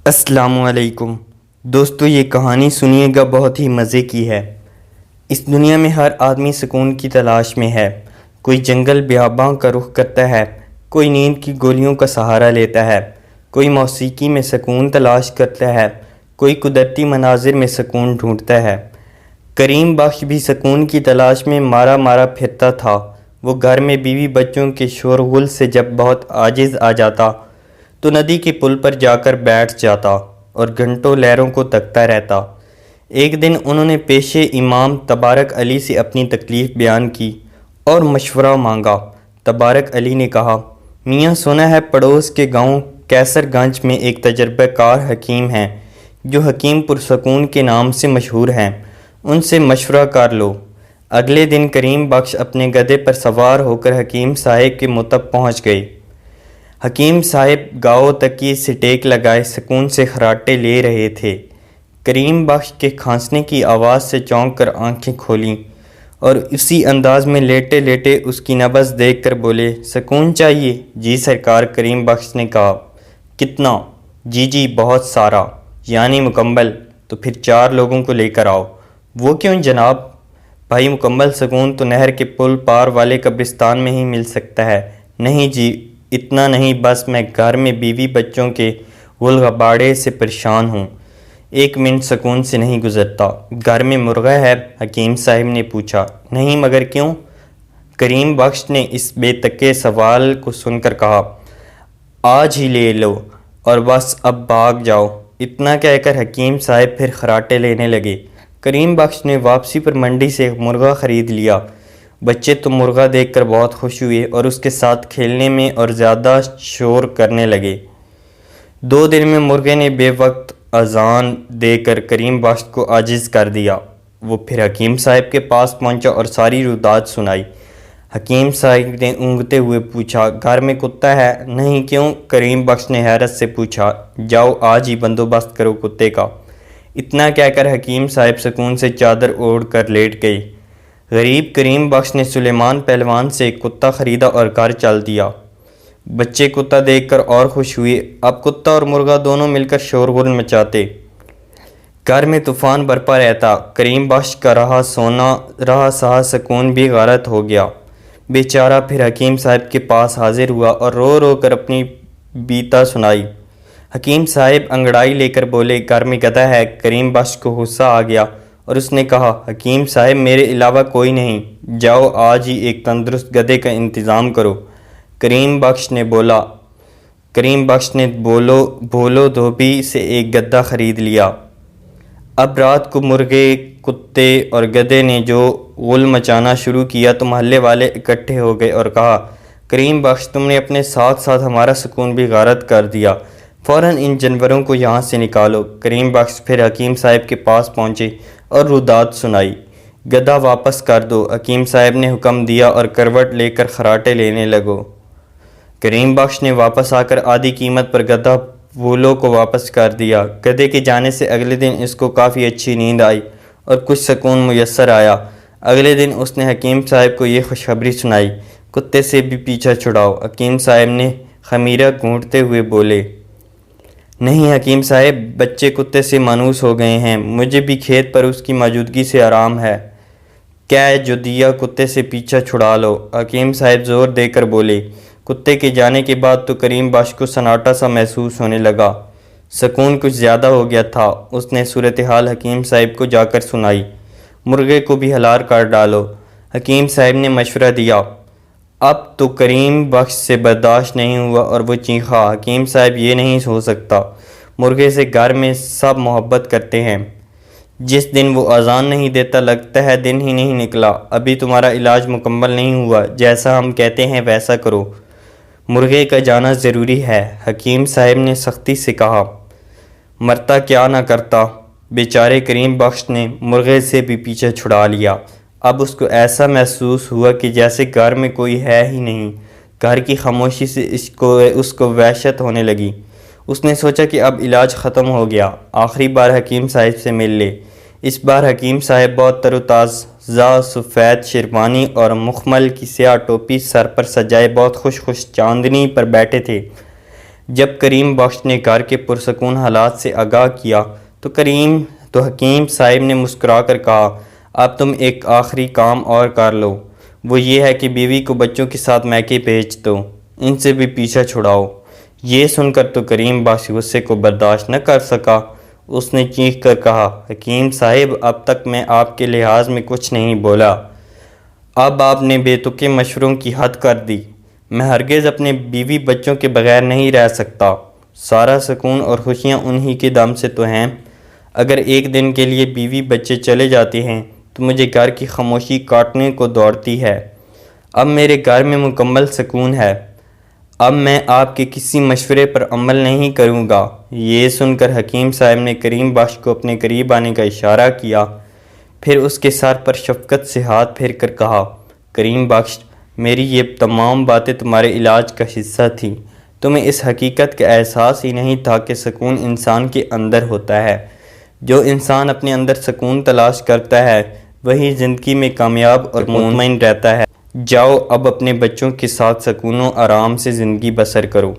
السلام علیکم دوستو، یہ کہانی سنیے گا، بہت ہی مزے کی ہے۔ اس دنیا میں ہر آدمی سکون کی تلاش میں ہے۔ کوئی جنگل بیاباں کا رخ کرتا ہے، کوئی نیند کی گولیوں کا سہارا لیتا ہے، کوئی موسیقی میں سکون تلاش کرتا ہے، کوئی قدرتی مناظر میں سکون ڈھونڈتا ہے۔ کریم بخش بھی سکون کی تلاش میں مارا مارا پھرتا تھا۔ وہ گھر میں بیوی بچوں کے شور غل سے جب بہت عاجز آ جاتا تو ندی کے پل پر جا کر بیٹھ جاتا اور گھنٹوں لہروں کو تکتا رہتا۔ ایک دن انہوں نے پیش امام تبارک علی سے اپنی تکلیف بیان کی اور مشورہ مانگا۔ تبارک علی نے کہا، میاں سنا ہے پڑوس کے گاؤں کیسر گنج میں ایک تجربہ کار حکیم ہیں جو حکیم پرسکون کے نام سے مشہور ہیں، ان سے مشورہ کر لو۔ اگلے دن کریم بخش اپنے گدھے پر سوار ہو کر حکیم صاحب کے متب پہنچ گئے۔ حکیم صاحب گاؤں تکیے سے ٹیک لگائے سکون سے خراٹے لے رہے تھے۔ کریم بخش کے کھانسنے کی آواز سے چونک کر آنکھیں کھولیں اور اسی انداز میں لیٹے لیٹے اس کی نبض دیکھ کر بولے، سکون چاہیے؟ جی سرکار۔ کریم بخش نے کہا، کتنا؟ جی بہت سارا، یعنی مکمل؟ تو پھر 4 لوگوں کو لے کر آؤ۔ وہ کیوں جناب؟ بھائی مکمل سکون تو نہر کے پل پار والے قبرستان میں ہی مل سکتا ہے۔ نہیں جی، اتنا نہیں، بس میں گھر میں بیوی بچوں کے غل غباڑے سے پریشان ہوں، 1 منٹ سکون سے نہیں گزرتا۔ گھر میں مرغا ہے؟ حکیم صاحب نے پوچھا۔ نہیں، مگر کیوں؟ کریم بخش نے اس بے تکے سوال کو سن کر کہا، آج ہی لے لو اور بس اب بھاگ جاؤ۔ اتنا کہہ کر حکیم صاحب پھر خراٹے لینے لگے۔ کریم بخش نے واپسی پر منڈی سے ایک مرغا خرید لیا۔ بچے تو مرغا دیکھ کر بہت خوش ہوئے اور اس کے ساتھ کھیلنے میں اور زیادہ شور کرنے لگے۔ 2 دن میں مرغے نے بے وقت اذان دے کر کریم بخش کو عاجز کر دیا۔ وہ پھر حکیم صاحب کے پاس پہنچا اور ساری روداد سنائی۔ حکیم صاحب نے اونگتے ہوئے پوچھا، گھر میں کتا ہے؟ نہیں، کیوں؟ کریم بخش نے حیرت سے پوچھا۔ جاؤ آج ہی بندوبست کرو کتے کا۔ اتنا کہہ کر حکیم صاحب سکون سے چادر اوڑھ کر لیٹ گئے۔ غریب کریم بخش نے سلیمان پہلوان سے ایک کتا خریدا اور گھر چل دیا۔ بچے کتا دیکھ کر اور خوش ہوئے۔ اب کتا اور مرغا دونوں مل کر شورغل مچاتے۔ گھر میں طوفان برپا رہتا۔ کریم بخش کا رہا سہا سکون بھی غارت ہو گیا۔ بیچارہ پھر حکیم صاحب کے پاس حاضر ہوا اور رو رو کر اپنی بیتا سنائی۔ حکیم صاحب انگڑائی لے کر بولے، گھر میں گدھا ہے؟ کریم بخش کو غصہ آ گیا اور اس نے کہا، حکیم صاحب میرے علاوہ کوئی نہیں، جاؤ آج ہی ایک تندرست گدھے کا انتظام کرو۔ کریم بخش نے بولو دھوبی سے ایک گدھا خرید لیا۔ اب رات کو مرغے، کتے اور گدھے نے جو غل مچانا شروع کیا تو محلے والے اکٹھے ہو گئے اور کہا، کریم بخش تم نے اپنے ساتھ ساتھ ہمارا سکون بھی غارت کر دیا، فوراً ان جانوروں کو یہاں سے نکالو۔ کریم بخش پھر حکیم صاحب کے پاس پہنچے اور روداد سنائی۔ گدھا واپس کر دو، حکیم صاحب نے حکم دیا اور کروٹ لے کر خراٹے لینے لگو۔ کریم بخش نے واپس آ کر آدھی قیمت پر گدھا بھولو کو واپس کر دیا۔ گدھے کے جانے سے اگلے دن اس کو کافی اچھی نیند آئی اور کچھ سکون میسر آیا۔ اگلے دن اس نے حکیم صاحب کو یہ خوشخبری سنائی، کتے سے بھی پیچھا چھڑاؤ۔ حکیم صاحب نے خمیرہ گھونٹتے ہوئے بولے، نہیں حکیم صاحب، بچے کتے سے مانوس ہو گئے ہیں، مجھے بھی کھیت پر اس کی موجودگی سے آرام ہے۔ کیا جو دیا کتے سے پیچھا چھڑا لو۔ حکیم صاحب زور دے کر بولے۔ کتے کے جانے کے بعد تو کریم بخش کو سناٹا سا محسوس ہونے لگا، سکون کچھ زیادہ ہو گیا تھا۔ اس نے صورتحال حکیم صاحب کو جا کر سنائی۔ مرغے کو بھی ہلار کر ڈالو، حکیم صاحب نے مشورہ دیا۔ اب تو کریم بخش سے برداشت نہیں ہوا اور وہ چیخا، حکیم صاحب یہ نہیں ہو سکتا، مرغے سے گھر میں سب محبت کرتے ہیں، جس دن وہ اذان نہیں دیتا لگتا ہے دن ہی نہیں نکلا۔ ابھی تمہارا علاج مکمل نہیں ہوا، جیسا ہم کہتے ہیں ویسا کرو، مرغے کا جانا ضروری ہے۔ حکیم صاحب نے سختی سے کہا، مرتا کیا نہ کرتا۔ بیچارے کریم بخش نے مرغے سے بھی پیچھا چھڑا لیا۔ اب اس کو ایسا محسوس ہوا کہ جیسے گھر میں کوئی ہے ہی نہیں۔ گھر کی خاموشی سے اس کو وحشت ہونے لگی۔ اس نے سوچا کہ اب علاج ختم ہو گیا، آخری بار حکیم صاحب سے مل لے۔ اس بار حکیم صاحب بہت تر و تازہ سفید شیروانی اور مخمل کی سیاہ ٹوپی سر پر سجائے بہت خوش چاندنی پر بیٹھے تھے۔ جب کریم بخش نے گھر کے پرسکون حالات سے آگاہ کیا تو حکیم صاحب نے مسکرا کر کہا، اب تم ایک آخری کام اور کر لو، وہ یہ ہے کہ بیوی کو بچوں کے ساتھ میکے بھیج دو، ان سے بھی پیچھا چھڑاؤ۔ یہ سن کر تو کریم بخش غصے کو برداشت نہ کر سکا۔ اس نے چیخ کر کہا، حکیم صاحب، اب تک میں آپ کے لحاظ میں کچھ نہیں بولا، اب آپ نے بے تکے مشوروں کی حد کر دی۔ میں ہرگز اپنے بیوی بچوں کے بغیر نہیں رہ سکتا۔ سارا سکون اور خوشیاں انہی کے دم سے تو ہیں۔ اگر ایک دن کے لیے بیوی بچے چلے جاتے ہیں تو مجھے گھر کی خاموشی کاٹنے کو دوڑتی ہے۔ اب میرے گھر میں مکمل سکون ہے۔ اب میں آپ کے کسی مشورے پر عمل نہیں کروں گا۔ یہ سن کر حکیم صاحب نے کریم بخش کو اپنے قریب آنے کا اشارہ کیا، پھر اس کے سر پر شفقت سے ہاتھ پھیر کر کہا، کریم بخش، میری یہ تمام باتیں تمہارے علاج کا حصہ تھیں۔ تمہیں اس حقیقت کا احساس ہی نہیں تھا کہ سکون انسان کے اندر ہوتا ہے۔ جو انسان اپنے اندر سکون تلاش کرتا ہے وہی زندگی میں کامیاب اور مطمئن رہتا ہے۔ جاؤ اب اپنے بچوں کے ساتھ سکون و آرام سے زندگی بسر کرو۔